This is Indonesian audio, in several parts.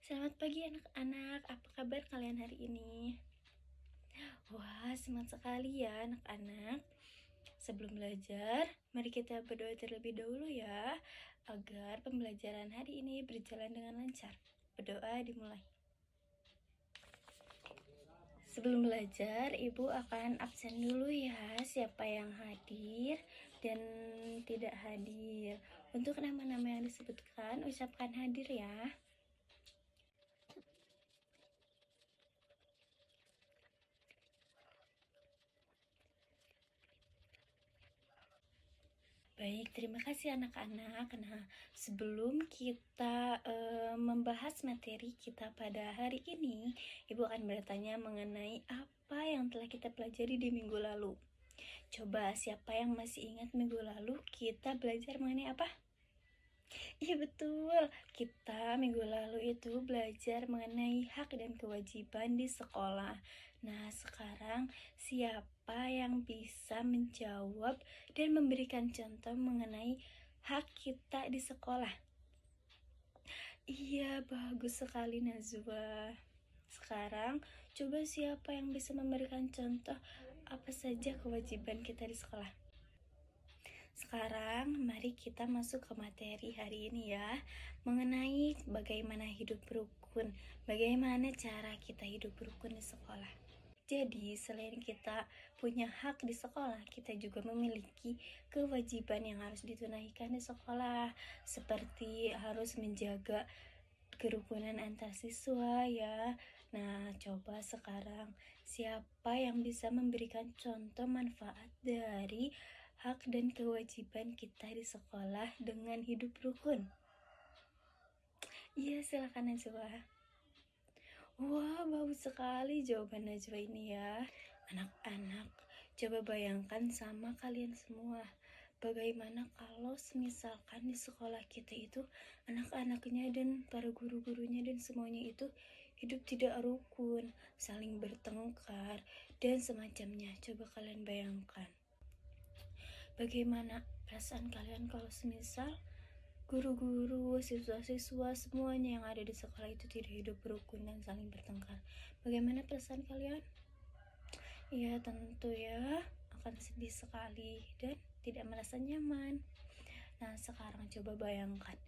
Selamat pagi anak-anak, apa kabar kalian hari ini? Wah, semangat sekali ya anak-anak. Sebelum belajar, mari kita berdoa terlebih dahulu ya, agar pembelajaran hari ini berjalan dengan lancar. Berdoa dimulai. Sebelum belajar, Ibu akan absen dulu ya, siapa yang hadir dan tidak hadir. Untuk nama-nama yang disebutkan, ucapkan hadir ya. Baik, terima kasih anak-anak. Nah, sebelum kita membahas materi kita pada hari ini, Ibu akan bertanya mengenai apa yang telah kita pelajari di minggu lalu. Coba siapa yang masih ingat minggu lalu kita belajar mengenai apa? Iya betul, kita minggu lalu itu belajar mengenai hak dan kewajiban di sekolah. Nah, sekarang siapa yang bisa menjawab dan memberikan contoh mengenai hak kita di sekolah? Iya, bagus sekali Nazwa. Sekarang coba siapa yang bisa memberikan contoh apa saja kewajiban kita di sekolah? Sekarang mari kita masuk ke materi hari ini ya, mengenai bagaimana hidup rukun, bagaimana cara kita hidup rukun di sekolah. Jadi selain kita punya hak di sekolah, kita juga memiliki kewajiban yang harus ditunaikan di sekolah, seperti harus menjaga kerukunan antar siswa ya. Nah, coba sekarang siapa yang bisa memberikan contoh manfaat dari hak dan kewajiban kita di sekolah dengan hidup rukun? Iya, silakan Najwa. Wah, bagus sekali jawaban Najwa ini ya. Anak-anak, coba bayangkan sama kalian semua. Bagaimana kalau misalkan di sekolah kita itu anak-anaknya dan para guru-gurunya dan semuanya itu hidup tidak rukun, saling bertengkar, dan semacamnya. Coba kalian bayangkan. Bagaimana perasaan kalian kalau semisal guru-guru, siswa-siswa, semuanya yang ada di sekolah itu tidak hidup rukun dan saling bertengkar? Bagaimana perasaan kalian? Ya tentu ya, akan sedih sekali dan tidak merasa nyaman. Nah, sekarang coba bayangkan,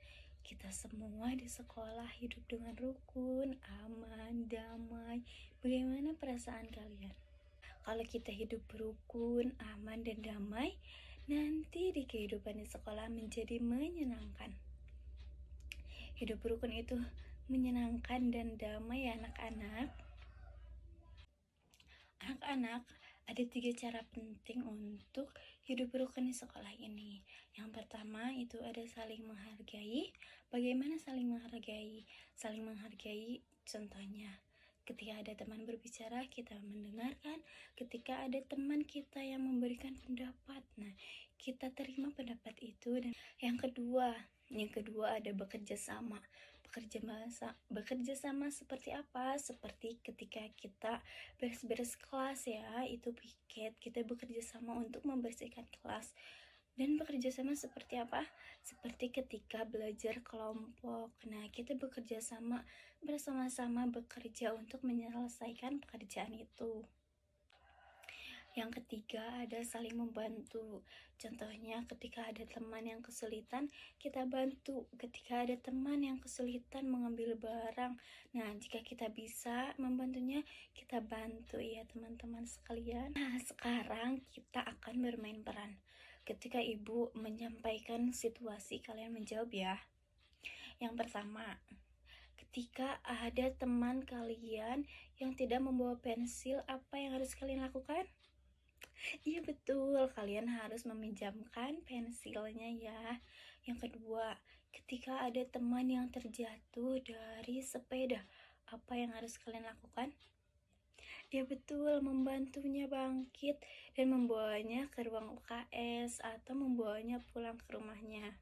kita semua di sekolah hidup dengan rukun, aman, damai. Bagaimana perasaan kalian? Kalau kita hidup rukun, aman, dan damai, nanti di kehidupan di sekolah menjadi menyenangkan. Hidup rukun itu menyenangkan dan damai ya anak-anak. Anak-anak, ada 3 cara penting untuk hidup rukun di sekolah ini. Yang pertama itu ada saling menghargai. Bagaimana saling menghargai? Saling menghargai contohnya, ketika ada teman berbicara, kita mendengarkan. Ketika ada teman kita yang memberikan pendapat, nah kita terima pendapat itu. Dan yang kedua ada bekerja sama. Bekerja sama seperti apa? Seperti ketika kita beres-beres kelas ya, itu piket, kita bekerja sama untuk membersihkan kelas. Dan bekerja sama seperti apa? Seperti ketika belajar kelompok. Nah, kita bekerja sama bersama-sama bekerja untuk menyelesaikan pekerjaan itu. Yang ketiga ada saling membantu. Contohnya ketika ada teman yang kesulitan, kita bantu. Ketika ada teman yang kesulitan mengambil barang, nah jika kita bisa membantunya, kita bantu ya teman-teman sekalian. Nah, sekarang kita akan bermain peran. Ketika ibu menyampaikan situasi, kalian menjawab ya. Yang pertama, ketika ada teman kalian yang tidak membawa pensil, apa yang harus kalian lakukan? Iya betul, kalian harus meminjamkan pensilnya ya. Yang kedua, ketika ada teman yang terjatuh dari sepeda, apa yang harus kalian lakukan? Ya betul, membantunya bangkit dan membawanya ke ruang UKS atau membawanya pulang ke rumahnya.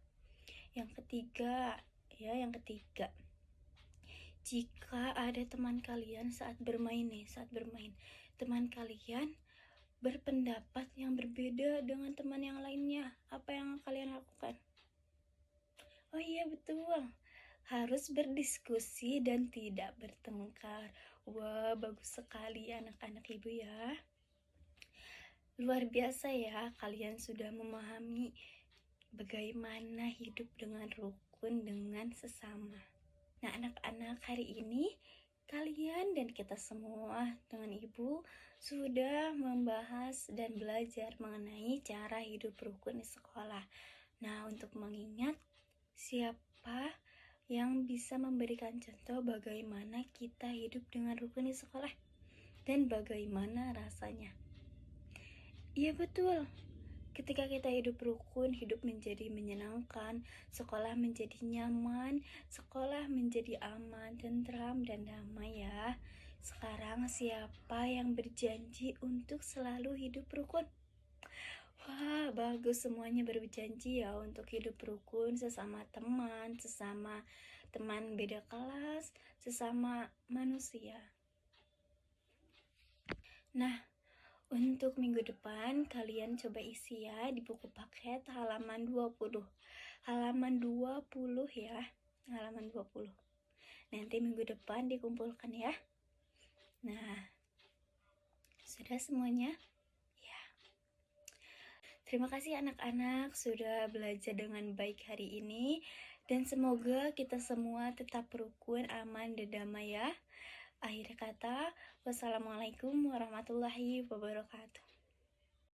Yang ketiga, jika ada teman kalian saat bermain, teman kalian berpendapat yang berbeda dengan teman yang lainnya, apa yang kalian lakukan? Oh iya betul, harus berdiskusi dan tidak bertengkar. Wah, bagus sekali anak-anak ibu ya. Luar biasa ya, kalian sudah memahami bagaimana hidup dengan rukun dengan sesama. Nah, anak-anak, hari ini kalian dan kita semua dengan ibu sudah membahas dan belajar mengenai cara hidup rukun di sekolah. Nah, untuk mengingat siapa yang bisa memberikan contoh bagaimana kita hidup dengan rukun di sekolah dan bagaimana rasanya. Iya betul, ketika kita hidup rukun, hidup menjadi menyenangkan, sekolah menjadi nyaman, sekolah menjadi aman, tentram, dan damai ya. Sekarang siapa yang berjanji untuk selalu hidup rukun? Wah, bagus, semuanya berjanji ya untuk hidup rukun sesama teman beda kelas, sesama manusia. Nah, untuk minggu depan kalian coba isi ya di buku paket halaman 20. Halaman 20 ya. Halaman 20. Nanti minggu depan dikumpulkan ya. Nah, sudah semuanya? Ya. Terima kasih anak-anak sudah belajar dengan baik hari ini. Dan semoga kita semua tetap rukun, aman, dan damai ya. Akhir kata, wassalamualaikum warahmatullahi wabarakatuh.